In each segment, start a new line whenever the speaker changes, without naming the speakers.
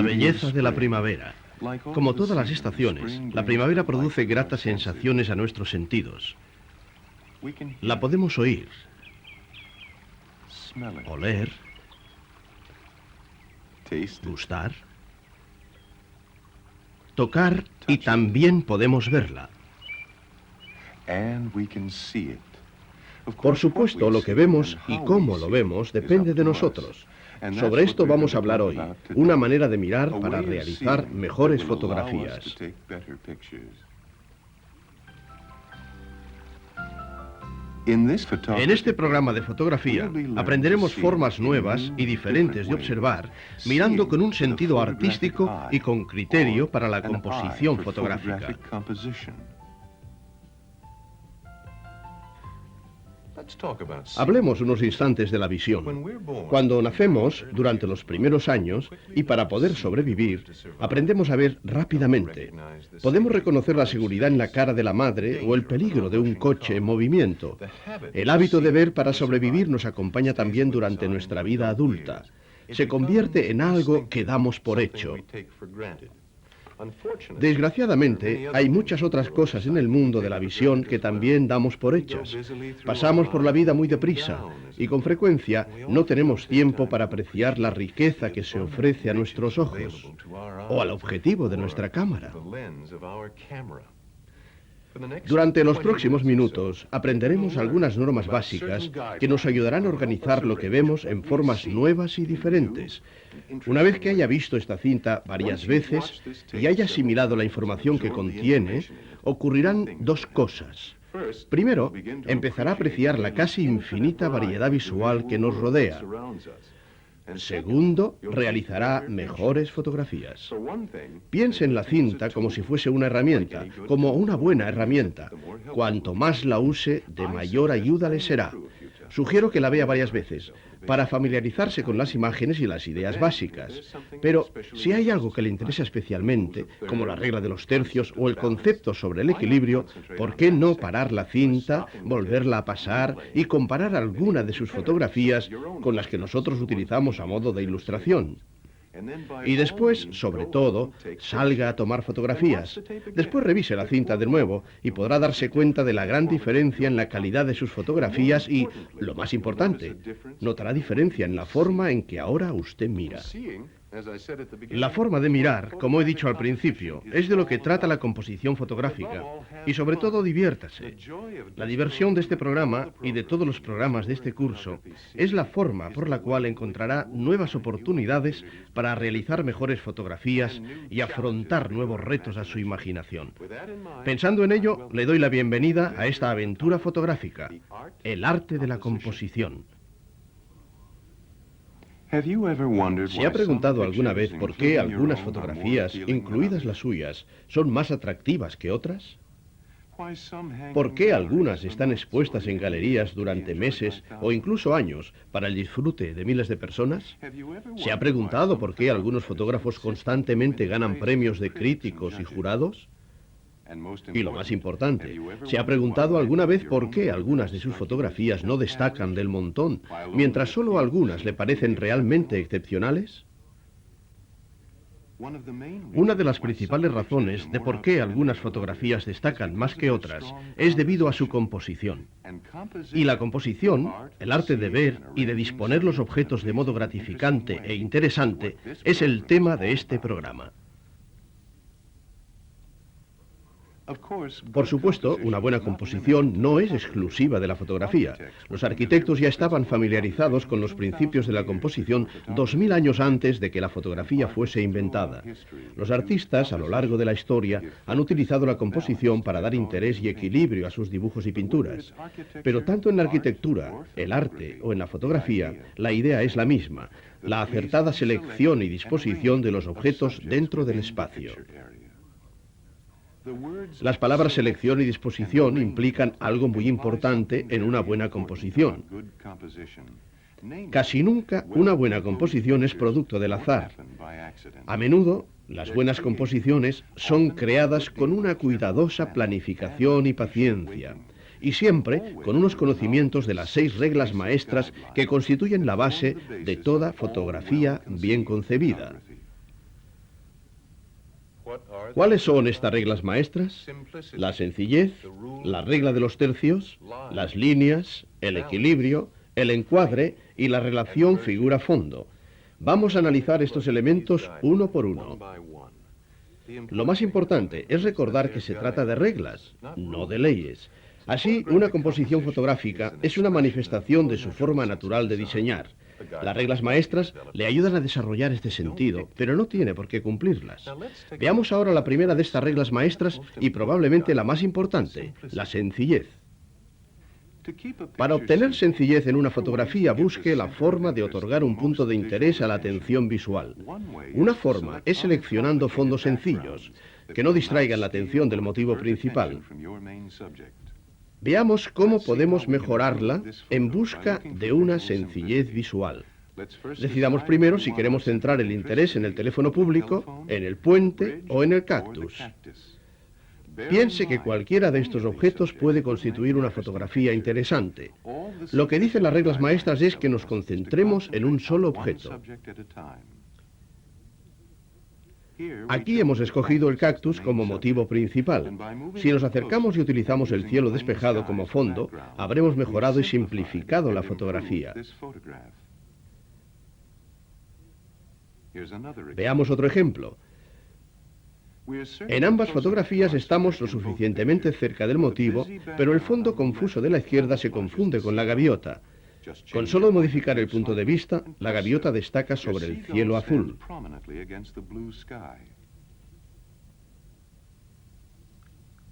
belleza de la primavera. Como todas las estaciones, la primavera produce gratas sensaciones a nuestros sentidos. La podemos oír, oler, gustar, tocar y también podemos verla. Por supuesto, lo que vemos y cómo lo vemos depende de nosotros. Sobre esto vamos a hablar hoy, una manera de mirar para realizar mejores fotografías. En este programa de fotografía aprenderemos formas nuevas y diferentes de observar, mirando con un sentido artístico y con criterio para la composición fotográfica. Hablemos unos instantes de la visión. Cuando nacemos, durante los primeros años, y para poder sobrevivir, aprendemos a ver rápidamente. Podemos reconocer la seguridad en la cara de la madre o el peligro de un coche en movimiento. El hábito de ver para sobrevivir nos acompaña también durante nuestra vida adulta. Se convierte en algo que damos por hecho. Desgraciadamente, hay muchas otras cosas en el mundo de la visión que también damos por hechas. Pasamos por la vida muy deprisa y con frecuencia no tenemos tiempo para apreciar la riqueza que se ofrece a nuestros ojos o al objetivo de nuestra cámara. Durante los próximos minutos aprenderemos algunas normas básicas que nos ayudarán a organizar lo que vemos en formas nuevas y diferentes. Una vez que haya visto esta cinta varias veces y haya asimilado la información que contiene, ocurrirán dos cosas. Primero, empezará a apreciar la casi infinita variedad visual que nos rodea. Segundo, realizará mejores fotografías. Piense en la cinta como si fuese una herramienta, como una buena herramienta. Cuanto más la use, de mayor ayuda le será. Sugiero que la vea varias veces, para familiarizarse con las imágenes y las ideas básicas. Pero si hay algo que le interesa especialmente, como la regla de los tercios o el concepto sobre el equilibrio, ¿por qué no parar la cinta, volverla a pasar y comparar alguna de sus fotografías con las que nosotros utilizamos a modo de ilustración? Y después, sobre todo, salga a tomar fotografías. Después revise la cinta de nuevo y podrá darse cuenta de la gran diferencia en la calidad de sus fotografías y, lo más importante, notará diferencia en la forma en que ahora usted mira. La forma de mirar, como he dicho al principio, es de lo que trata la composición fotográfica. Y sobre todo, diviértase. La diversión de este programa y de todos los programas de este curso es la forma por la cual encontrará nuevas oportunidades para realizar mejores fotografías y afrontar nuevos retos a su imaginación. Pensando en ello, le doy la bienvenida a esta aventura fotográfica, el arte de la composición. ¿Se ha preguntado alguna vez por qué algunas fotografías, incluidas las suyas, son más atractivas que otras? ¿Por qué algunas están expuestas en galerías durante meses o incluso años para el disfrute de miles de personas? ¿Se ha preguntado por qué algunos fotógrafos constantemente ganan premios de críticos y jurados? Y lo más importante, ¿se ha preguntado alguna vez por qué algunas de sus fotografías no destacan del montón, mientras solo algunas le parecen realmente excepcionales? Una de las principales razones de por qué algunas fotografías destacan más que otras es debido a su composición. Y la composición, el arte de ver y de disponer los objetos de modo gratificante e interesante, es el tema de este programa. Por supuesto, una buena composición no es exclusiva de la fotografía. Los arquitectos ya estaban familiarizados con los principios de la composición 2000 años antes de que la fotografía fuese inventada. Los artistas, a lo largo de la historia, han utilizado la composición para dar interés y equilibrio a sus dibujos y pinturas. Pero tanto en la arquitectura, el arte o en la fotografía, la idea es la misma: la acertada selección y disposición de los objetos dentro del espacio. Las palabras selección y disposición implican algo muy importante en una buena composición. Casi nunca una buena composición es producto del azar. A menudo, las buenas composiciones son creadas con una cuidadosa planificación y paciencia, y siempre con unos conocimientos de las 6 reglas maestras que constituyen la base de toda fotografía bien concebida. ¿Cuáles son estas reglas maestras? La sencillez, la regla de los tercios, las líneas, el equilibrio, el encuadre y la relación figura-fondo. Vamos a analizar estos elementos uno por uno. Lo más importante es recordar que se trata de reglas, no de leyes. Así, una composición fotográfica es una manifestación de su forma natural de diseñar. Las reglas maestras le ayudan a desarrollar este sentido, pero no tiene por qué cumplirlas. Veamos ahora la primera de estas reglas maestras y probablemente la más importante, la sencillez. Para obtener sencillez en una fotografía, busque la forma de otorgar un punto de interés a la atención visual. Una forma es seleccionando fondos sencillos, que no distraigan la atención del motivo principal. Veamos cómo podemos mejorarla en busca de una sencillez visual. Decidamos primero si queremos centrar el interés en el teléfono público, en el puente o en el cactus. Piense que cualquiera de estos objetos puede constituir una fotografía interesante. Lo que dicen las reglas maestras es que nos concentremos en un solo objeto. Aquí hemos escogido el cactus como motivo principal. Si nos acercamos y utilizamos el cielo despejado como fondo, habremos mejorado y simplificado la fotografía. Veamos otro ejemplo. En ambas fotografías estamos lo suficientemente cerca del motivo, pero el fondo confuso de la izquierda se confunde con la gaviota. Con solo modificar el punto de vista, la gaviota destaca sobre el cielo azul.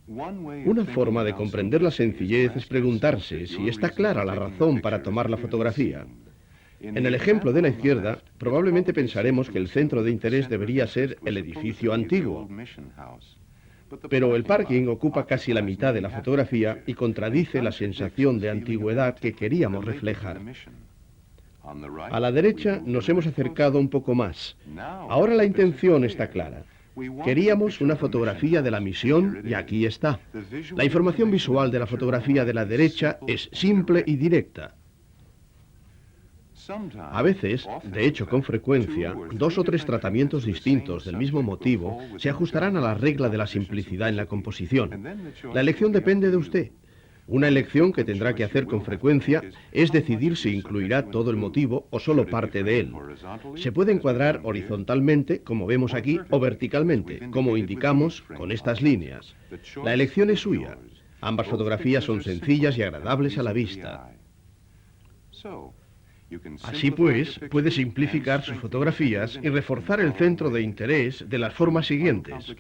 Una forma de comprender la sencillez es preguntarse si está clara la razón para tomar la fotografía. En el ejemplo de la izquierda, probablemente pensaremos que el centro de interés debería ser el edificio antiguo. Pero el parking ocupa casi la mitad de la fotografía y contradice la sensación de antigüedad que queríamos reflejar. A la derecha nos hemos acercado un poco más. Ahora la intención está clara. Queríamos una fotografía de la misión y aquí está. La información visual de la fotografía de la derecha es simple y directa. A veces, de hecho con frecuencia, 2 o 3 tratamientos distintos del mismo motivo se ajustarán a la regla de la simplicidad en la composición. La elección depende de usted. Una elección que tendrá que hacer con frecuencia es decidir si incluirá todo el motivo o solo parte de él. Se puede encuadrar horizontalmente, como vemos aquí, o verticalmente, como indicamos con estas líneas. La elección es suya. Ambas fotografías son sencillas y agradables a la vista. Así pues, puede simplificar sus fotografías y reforzar el centro de interés de las formas siguientes.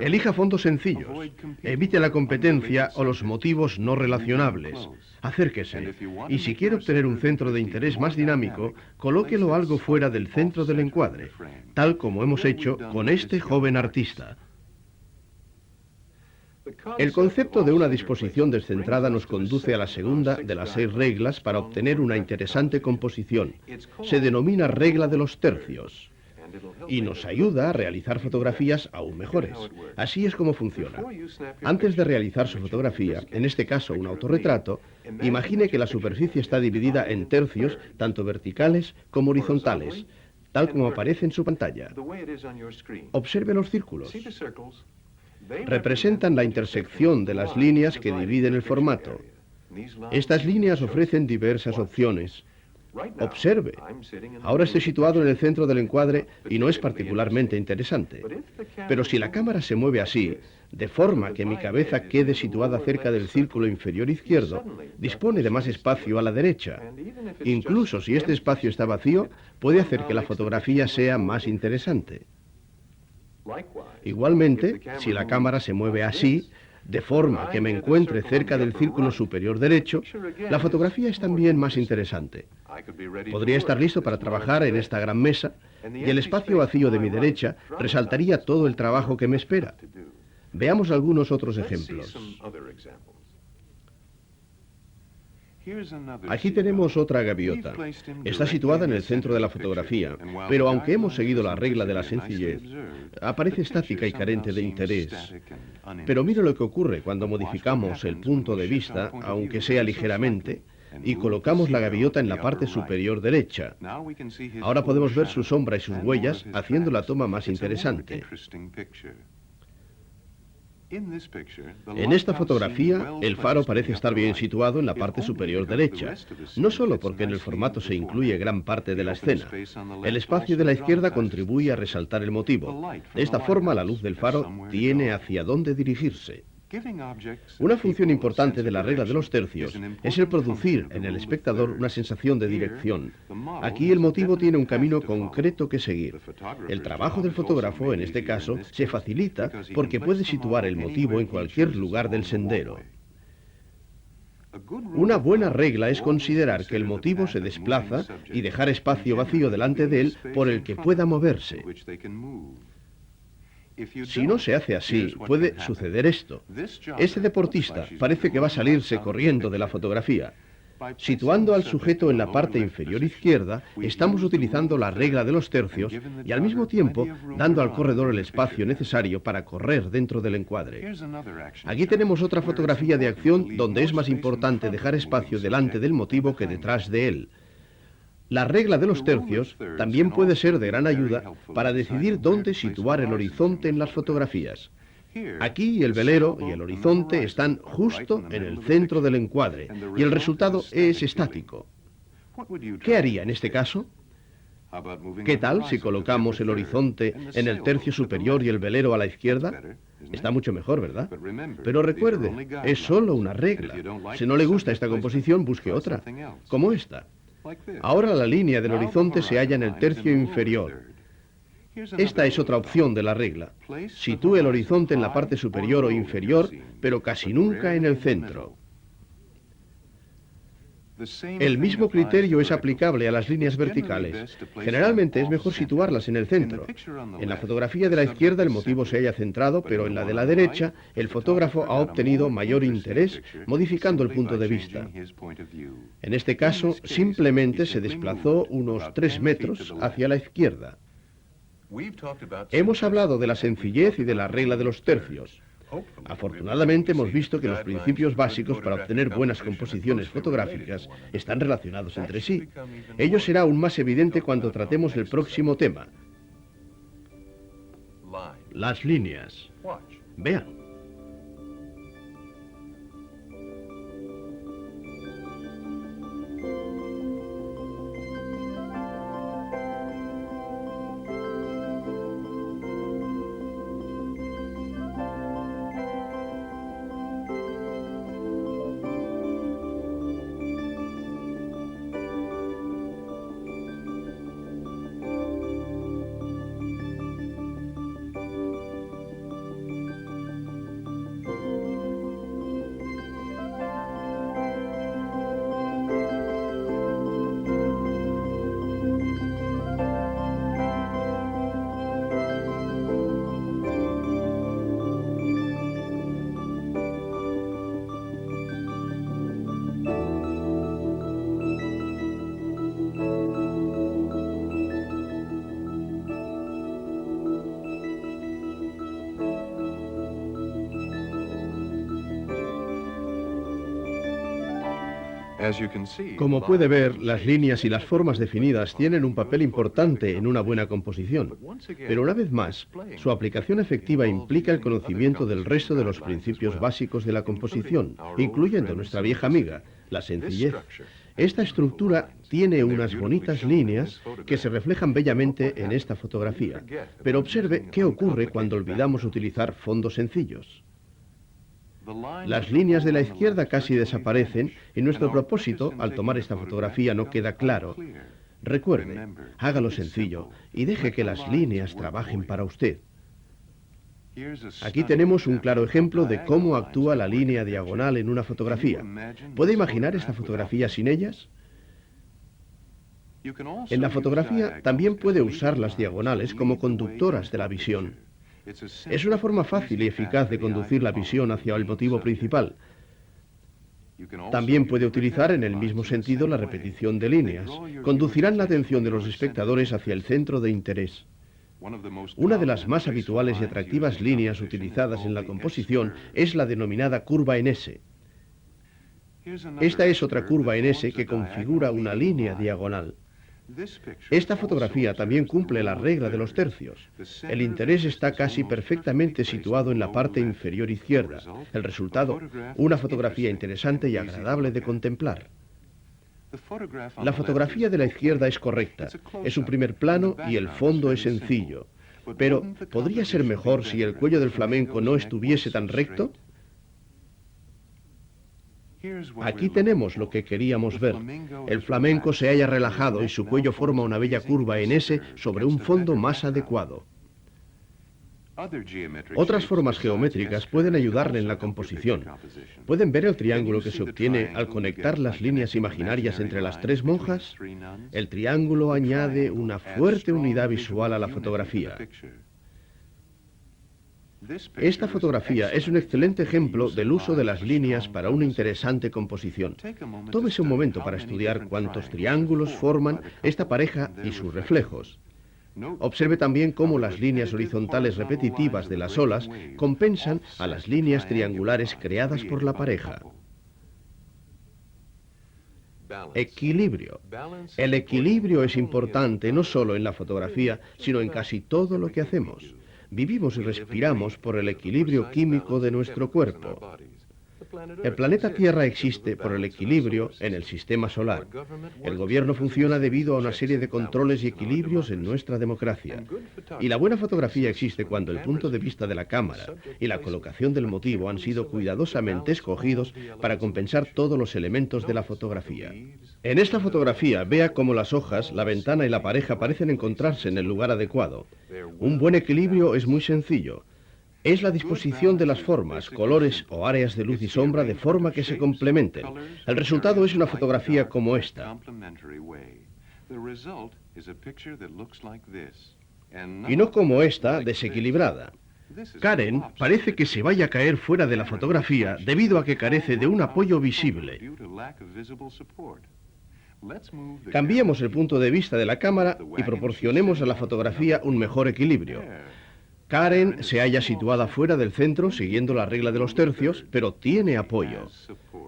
Elija fondos sencillos, evite la competencia o los motivos no relacionables. Acérquese, y si quiere obtener un centro de interés más dinámico, colóquelo algo fuera del centro del encuadre, tal como hemos hecho con este joven artista. El concepto de una disposición descentrada nos conduce a la segunda de las 6 reglas para obtener una interesante composición. Se denomina regla de los tercios y nos ayuda a realizar fotografías aún mejores. Así es como funciona. Antes de realizar su fotografía, en este caso un autorretrato, imagine que la superficie está dividida en tercios, tanto verticales como horizontales, tal como aparece en su pantalla. Observe los círculos. Representan la intersección de las líneas que dividen el formato. Estas líneas ofrecen diversas opciones. Observe. Ahora estoy situado en el centro del encuadre y no es particularmente interesante. Pero si la cámara se mueve así, de forma que mi cabeza quede situada cerca del círculo inferior izquierdo, dispone de más espacio a la derecha. Incluso si este espacio está vacío, puede hacer que la fotografía sea más interesante. Igualmente, si la cámara se mueve así, de forma que me encuentre cerca del círculo superior derecho, la fotografía es también más interesante. Podría estar listo para trabajar en esta gran mesa y el espacio vacío de mi derecha resaltaría todo el trabajo que me espera. Veamos algunos otros ejemplos. Aquí tenemos otra gaviota. Está situada en el centro de la fotografía, pero aunque hemos seguido la regla de la sencillez, aparece estática y carente de interés. Pero mire lo que ocurre cuando modificamos el punto de vista, aunque sea ligeramente. y colocamos la gaviota en la parte superior derecha. Ahora podemos ver su sombra y sus huellas, haciendo la toma más interesante. En esta fotografía, el faro parece estar bien situado en la parte superior derecha, no solo porque en el formato se incluye gran parte de la escena. El espacio de la izquierda contribuye a resaltar el motivo. De esta forma, la luz del faro tiene hacia dónde dirigirse. Una función importante de la regla de los tercios es el producir en el espectador una sensación de dirección. Aquí el motivo tiene un camino concreto que seguir. El trabajo del fotógrafo, en este caso, se facilita porque puede situar el motivo en cualquier lugar del sendero. Una buena regla es considerar que el motivo se desplaza y dejar espacio vacío delante de él por el que pueda moverse. Si no se hace así, puede suceder esto. Este deportista parece que va a salirse corriendo de la fotografía. Situando al sujeto en la parte inferior izquierda, estamos utilizando la regla de los tercios y al mismo tiempo dando al corredor el espacio necesario para correr dentro del encuadre. Aquí tenemos otra fotografía de acción donde es más importante dejar espacio delante del motivo que detrás de él. La regla de los tercios también puede ser de gran ayuda para decidir dónde situar el horizonte en las fotografías. Aquí el velero y el horizonte están justo en el centro del encuadre y el resultado es estático. ¿Qué haría en este caso? ¿Qué tal si colocamos el horizonte en el tercio superior y el velero a la izquierda? Está mucho mejor, ¿verdad? Pero recuerde, es solo una regla. Si no le gusta esta composición, busque otra, como esta. Ahora la línea del horizonte se halla en el tercio inferior. Esta es otra opción de la regla. Sitúe el horizonte en la parte superior o inferior, pero casi nunca en el centro. El mismo criterio es aplicable a las líneas verticales. Generalmente es mejor situarlas en el centro. En la fotografía de la izquierda el motivo se halla centrado, pero en la de la derecha el fotógrafo ha obtenido mayor interés modificando el punto de vista. En este caso, simplemente se desplazó unos 3 metros hacia la izquierda. Hemos hablado de la sencillez y de la regla de los tercios. Afortunadamente hemos visto que los principios básicos para obtener buenas composiciones fotográficas están relacionados entre sí. Ello será aún más evidente cuando tratemos el próximo tema. Las líneas. Vean. Como puede ver, las líneas y las formas definidas tienen un papel importante en una buena composición, pero una vez más, su aplicación efectiva implica el conocimiento del resto de los principios básicos de la composición, incluyendo nuestra vieja amiga, la sencillez. Esta estructura tiene unas bonitas líneas que se reflejan bellamente en esta fotografía, pero observe qué ocurre cuando olvidamos utilizar fondos sencillos. Las líneas de la izquierda casi desaparecen y nuestro propósito al tomar esta fotografía no queda claro. Recuerde, hágalo sencillo y deje que las líneas trabajen para usted. Aquí tenemos un claro ejemplo de cómo actúa la línea diagonal en una fotografía. ¿Puede imaginar esta fotografía sin ellas? En la fotografía también puede usar las diagonales como conductoras de la visión. Es una forma fácil y eficaz de conducir la visión hacia el motivo principal. También puede utilizar en el mismo sentido la repetición de líneas. Conducirán la atención de los espectadores hacia el centro de interés. Una de las más habituales y atractivas líneas utilizadas en la composición es la denominada curva en S. Esta es otra curva en S que configura una línea diagonal. Esta fotografía también cumple la regla de los tercios. El interés está casi perfectamente situado en la parte inferior izquierda. El resultado, una fotografía interesante y agradable de contemplar. La fotografía de la izquierda es correcta. Es un primer plano y el fondo es sencillo. Pero, ¿podría ser mejor si el cuello del flamenco no estuviese tan recto? Aquí tenemos lo que queríamos ver. El flamenco se halla relajado y su cuello forma una bella curva en S sobre un fondo más adecuado. Otras formas geométricas pueden ayudarle en la composición. ¿Pueden ver el triángulo que se obtiene al conectar las líneas imaginarias entre las tres monjas? El triángulo añade una fuerte unidad visual a la fotografía. Esta fotografía es un excelente ejemplo del uso de las líneas para una interesante composición. Tómese un momento para estudiar cuántos triángulos forman esta pareja y sus reflejos. Observe también cómo las líneas horizontales repetitivas de las olas compensan a las líneas triangulares creadas por la pareja. Equilibrio. El equilibrio es importante no solo en la fotografía, sino en casi todo lo que hacemos. Vivimos y respiramos por el equilibrio químico de nuestro cuerpo. El planeta Tierra existe por el equilibrio en el sistema solar. El gobierno funciona debido a una serie de controles y equilibrios en nuestra democracia. Y la buena fotografía existe cuando el punto de vista de la cámara y la colocación del motivo han sido cuidadosamente escogidos para compensar todos los elementos de la fotografía. En esta fotografía, vea cómo las hojas, la ventana y la pareja parecen encontrarse en el lugar adecuado. Un buen equilibrio es muy sencillo. Es la disposición de las formas, colores o áreas de luz y sombra de forma que se complementen. El resultado es una fotografía como esta. Y no como esta, desequilibrada. Karen parece que se vaya a caer fuera de la fotografía debido a que carece de un apoyo visible. Cambiemos el punto de vista de la cámara y proporcionemos a la fotografía un mejor equilibrio. Karen se halla situada fuera del centro siguiendo la regla de los tercios, pero tiene apoyo.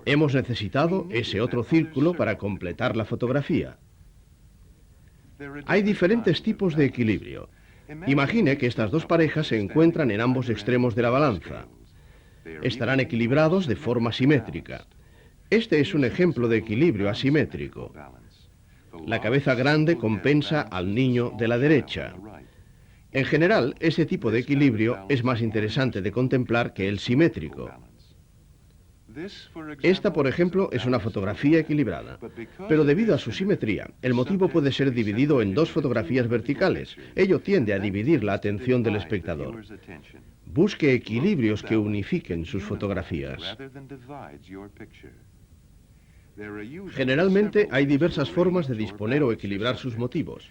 Hemos necesitado ese otro círculo para completar la fotografía. Hay diferentes tipos de equilibrio. Imagine que estas dos parejas se encuentran en ambos extremos de la balanza. Estarán equilibrados de forma simétrica. Este es un ejemplo de equilibrio asimétrico. La cabeza grande compensa al niño de la derecha. En general, ese tipo de equilibrio es más interesante de contemplar que el simétrico. Esta, por ejemplo, es una fotografía equilibrada, pero debido a su simetría, el motivo puede ser dividido en dos fotografías verticales. Ello tiende a dividir la atención del espectador. Busque equilibrios que unifiquen sus fotografías. Generalmente hay diversas formas de disponer o equilibrar sus motivos.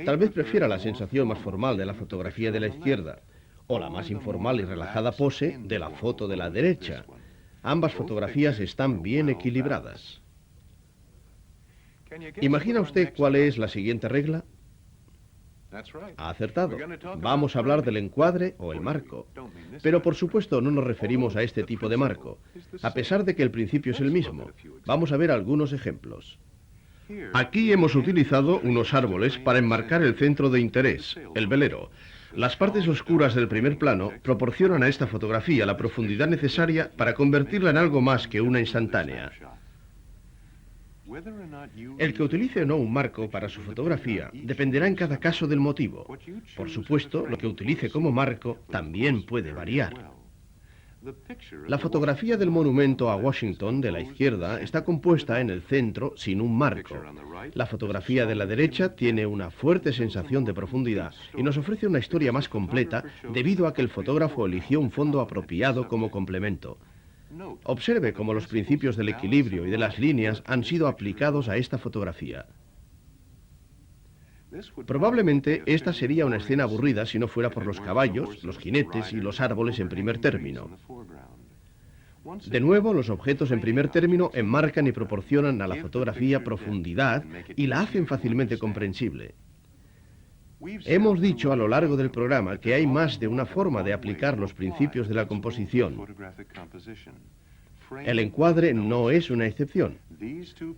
Tal vez prefiera la sensación más formal de la fotografía de la izquierda, o la más informal y relajada pose de la foto de la derecha. Ambas fotografías están bien equilibradas. ¿Imagina usted cuál es la siguiente regla? Ha acertado. Vamos a hablar del encuadre o el marco. Pero por supuesto no nos referimos a este tipo de marco, a pesar de que el principio es el mismo. Vamos a ver algunos ejemplos. Aquí hemos utilizado unos árboles para enmarcar el centro de interés, el velero. Las partes oscuras del primer plano proporcionan a esta fotografía la profundidad necesaria para convertirla en algo más que una instantánea. El que utilice o no un marco para su fotografía dependerá en cada caso del motivo. Por supuesto, lo que utilice como marco también puede variar. La fotografía del monumento a Washington de la izquierda está compuesta en el centro sin un marco. La fotografía de la derecha tiene una fuerte sensación de profundidad y nos ofrece una historia más completa debido a que el fotógrafo eligió un fondo apropiado como complemento. Observe cómo los principios del equilibrio y de las líneas han sido aplicados a esta fotografía. Probablemente esta sería una escena aburrida si no fuera por los caballos, los jinetes y los árboles en primer término. De nuevo, los objetos en primer término enmarcan y proporcionan a la fotografía profundidad y la hacen fácilmente comprensible. Hemos dicho a lo largo del programa que hay más de una forma de aplicar los principios de la composición. El encuadre no es una excepción.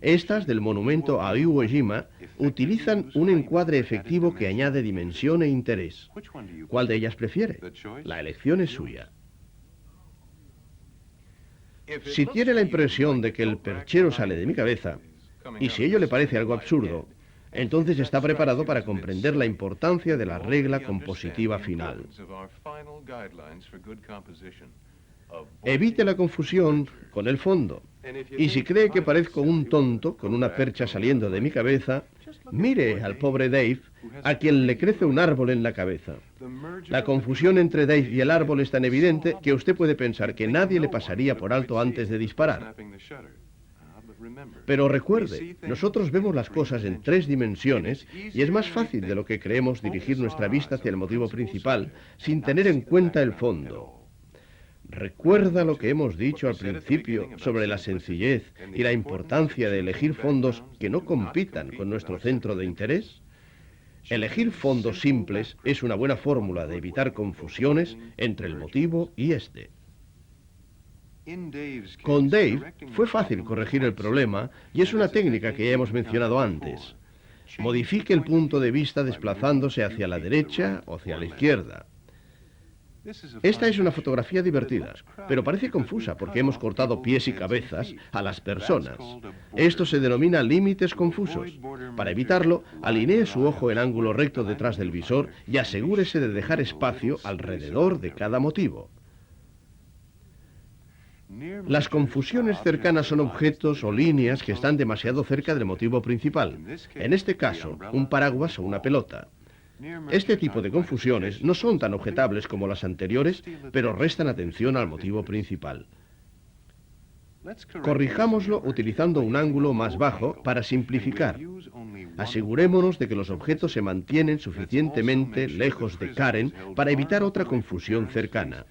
Estas del monumento a Iwo Jima utilizan un encuadre efectivo que añade dimensión e interés. ¿Cuál de ellas prefiere? La elección es suya. Si tiene la impresión de que el perchero sale de mi cabeza, y si ello le parece algo absurdo, entonces está preparado para comprender la importancia de la regla compositiva final. Evite la confusión con el fondo. Y si cree que parezco un tonto con una percha saliendo de mi cabeza, mire al pobre Dave, a quien le crece un árbol en la cabeza. La confusión entre Dave y el árbol es tan evidente que usted puede pensar que nadie le pasaría por alto antes de disparar. Pero recuerde, nosotros vemos las cosas en 3 dimensiones y es más fácil de lo que creemos dirigir nuestra vista hacia el motivo principal sin tener en cuenta el fondo. ¿Recuerda lo que hemos dicho al principio sobre la sencillez y la importancia de elegir fondos que no compitan con nuestro centro de interés? Elegir fondos simples es una buena fórmula de evitar confusiones entre el motivo y este. Con Dave fue fácil corregir el problema y es una técnica que ya hemos mencionado antes. Modifique el punto de vista desplazándose hacia la derecha o hacia la izquierda. Esta es una fotografía divertida, pero parece confusa porque hemos cortado pies y cabezas a las personas. Esto se denomina límites confusos. Para evitarlo, alinee su ojo en ángulo recto detrás del visor y asegúrese de dejar espacio alrededor de cada motivo. Las confusiones cercanas son objetos o líneas que están demasiado cerca del motivo principal. En este caso, un paraguas o una pelota. Este tipo de confusiones no son tan objetables como las anteriores, pero restan atención al motivo principal. Corrijámoslo utilizando un ángulo más bajo para simplificar. Asegurémonos de que los objetos se mantienen suficientemente lejos de Karen para evitar otra confusión cercana.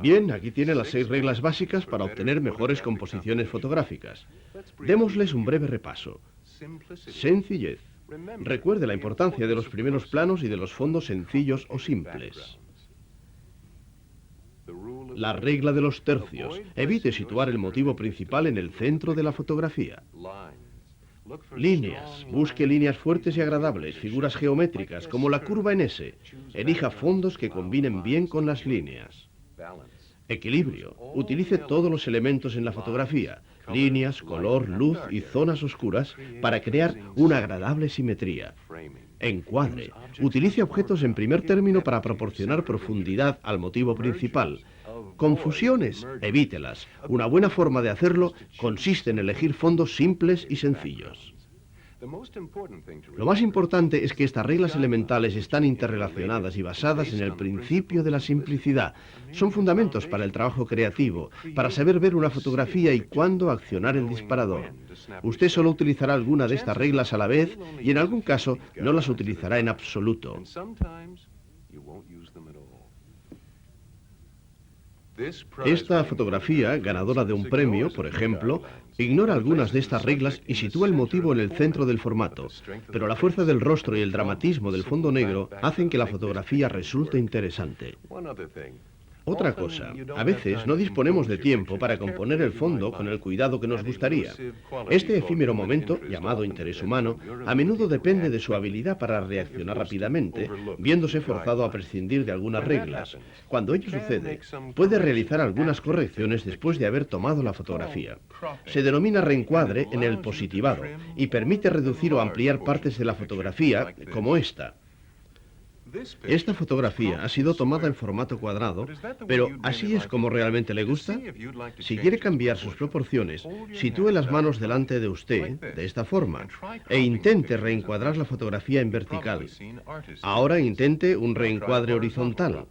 Bien, aquí tiene las 6 reglas básicas para obtener mejores composiciones fotográficas. Démosles un breve repaso. Sencillez. Recuerde la importancia de los primeros planos y de los fondos sencillos o simples. La regla de los tercios. Evite situar el motivo principal en el centro de la fotografía. Líneas. Busque líneas fuertes y agradables, figuras geométricas, como la curva en S. Elija fondos que combinen bien con las líneas. Equilibrio. Utilice todos los elementos en la fotografía, líneas, color, luz y zonas oscuras, para crear una agradable simetría. Encuadre. Utilice objetos en primer término para proporcionar profundidad al motivo principal. Confusiones, evítelas. Una buena forma de hacerlo consiste en elegir fondos simples y sencillos. Lo más importante es que estas reglas elementales están interrelacionadas y basadas en el principio de la simplicidad. Son fundamentos para el trabajo creativo, para saber ver una fotografía y cuándo accionar el disparador. Usted solo utilizará alguna de estas reglas a la vez y en algún caso no las utilizará en absoluto. Esta fotografía, ganadora de un premio, por ejemplo, ignora algunas de estas reglas y sitúa el motivo en el centro del formato, pero la fuerza del rostro y el dramatismo del fondo negro hacen que la fotografía resulte interesante. Otra cosa, a veces no disponemos de tiempo para componer el fondo con el cuidado que nos gustaría. Este efímero momento, llamado interés humano, a menudo depende de su habilidad para reaccionar rápidamente, viéndose forzado a prescindir de algunas reglas. Cuando ello sucede, puede realizar algunas correcciones después de haber tomado la fotografía. Se denomina reencuadre en el positivado y permite reducir o ampliar partes de la fotografía, como esta. Esta fotografía ha sido tomada en formato cuadrado, pero ¿así es como realmente le gusta? Si quiere cambiar sus proporciones, sitúe las manos delante de usted, de esta forma, e intente reencuadrar la fotografía en vertical. Ahora intente un reencuadre horizontal.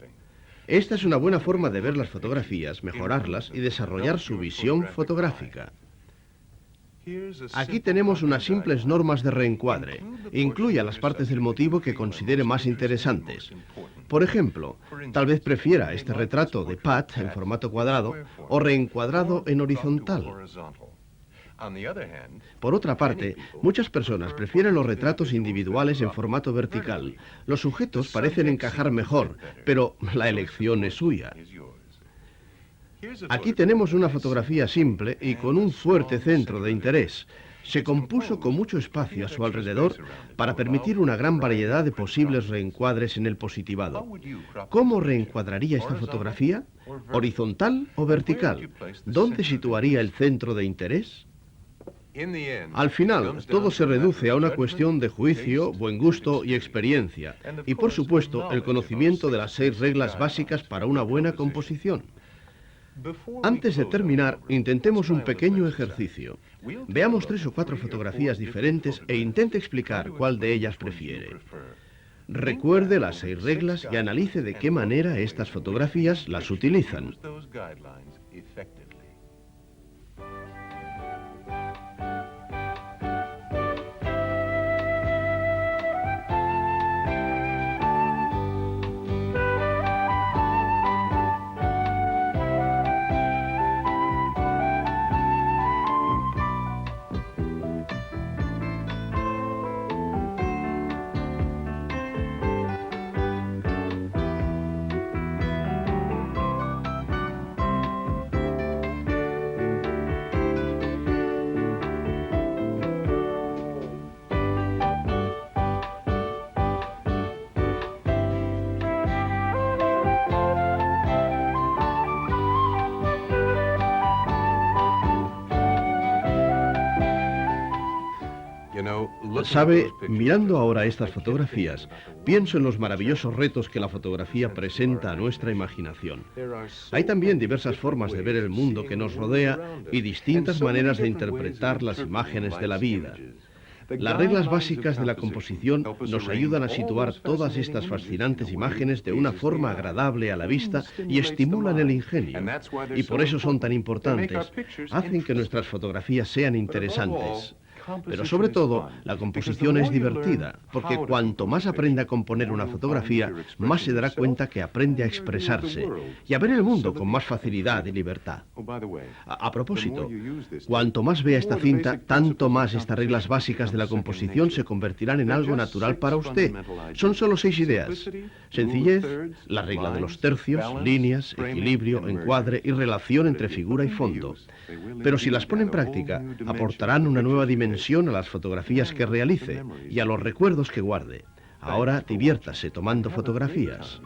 Esta es una buena forma de ver las fotografías, mejorarlas y desarrollar su visión fotográfica. Aquí tenemos unas simples normas de reencuadre. Incluya las partes del motivo que considere más interesantes. Por ejemplo, tal vez prefiera este retrato de Pat en formato cuadrado o reencuadrado en horizontal. Por otra parte, muchas personas prefieren los retratos individuales en formato vertical. Los sujetos parecen encajar mejor, pero la elección es suya. Aquí tenemos una fotografía simple y con un fuerte centro de interés. Se compuso con mucho espacio a su alrededor para permitir una gran variedad de posibles reencuadres en el positivado. ¿Cómo reencuadraría esta fotografía? ¿Horizontal o vertical? ¿Dónde situaría el centro de interés? Al final, todo se reduce a una cuestión de juicio, buen gusto y experiencia, y por supuesto, el conocimiento de las 6 reglas básicas para una buena composición. Antes de terminar, intentemos un pequeño ejercicio. Veamos 3 o 4 fotografías diferentes e intente explicar cuál de ellas prefiere. Recuerde las 6 reglas y analice de qué manera estas fotografías las utilizan. Sabe, mirando ahora estas fotografías, pienso en los maravillosos retos que la fotografía presenta a nuestra imaginación. Hay también diversas formas de ver el mundo que nos rodea y distintas maneras de interpretar las imágenes de la vida. Las reglas básicas de la composición nos ayudan a situar todas estas fascinantes imágenes de una forma agradable a la vista y estimulan el ingenio. Y por eso son tan importantes. Hacen que nuestras fotografías sean interesantes. Pero sobre todo, la composición es divertida, porque cuanto más aprende a componer una fotografía, más se dará cuenta que aprende a expresarse y a ver el mundo con más facilidad y libertad. A propósito, cuanto más vea esta cinta, tanto más estas reglas básicas de la composición se convertirán en algo natural para usted. Son solo 6 ideas. Sencillez, la regla de los tercios, líneas, equilibrio, encuadre y relación entre figura y fondo. Pero si las pone en práctica, aportarán una nueva dimensión a las fotografías que realice y a los recuerdos que guarde. Ahora diviértase tomando fotografías.